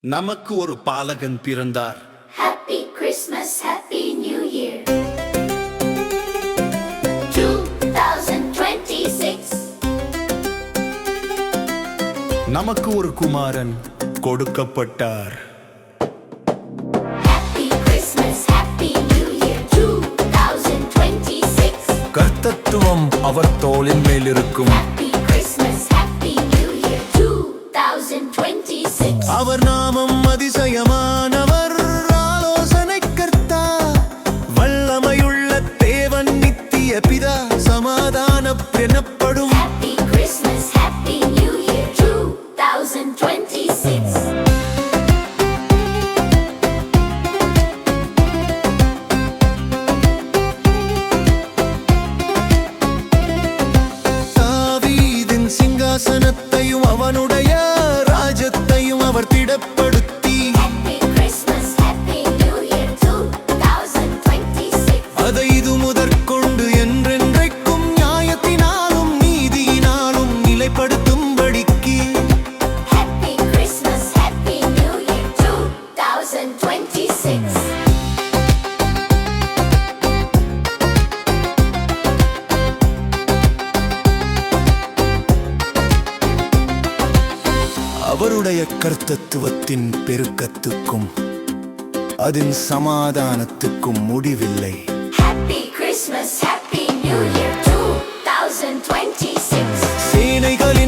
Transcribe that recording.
நமக்கு ஒரு பாலகன் பிறந்தார். Happy Christmas, Happy New Year. 2026. நமக்கு ஒரு குமாரன் கொடுக்கப்பட்டார். Happy Christmas, Happy New Year. 2026. கர்த்தத்துவம் அவர் தோளின் மேல் இருக்கும். Happy Christmas, Happy New Year. 2026. அவர் நாமம் அதிசயமானவர், ஆலோசனை கர்த்தா, வல்லமையுள்ள தேவன், நித்திய பிதா, சமாதான எனப்படும். Happy Christmas, Happy New Year. 2026. தாவீதின் சிங்காசனத்தையும் அவனுடைய ராஜ்யத்தையும் அவர் திடப்படுத்தி, Happy Christmas, Happy New Year. 2026. அதை இது முதற்கொண்டு என்றென்றைக்கும் நியாயத்தினாலும் நீதியினாலும் நிலைப்படுத்தும்படிக்கு. Happy Christmas, Happy New Year. 2026. அவருடைய கர்த்தத்துவத்தின் பெருக்கத்துக்கும் அதன் சமாதானத்துக்கும் முடிவில்லை. Happy Christmas, Happy New Year. 2026. சேனைகளின்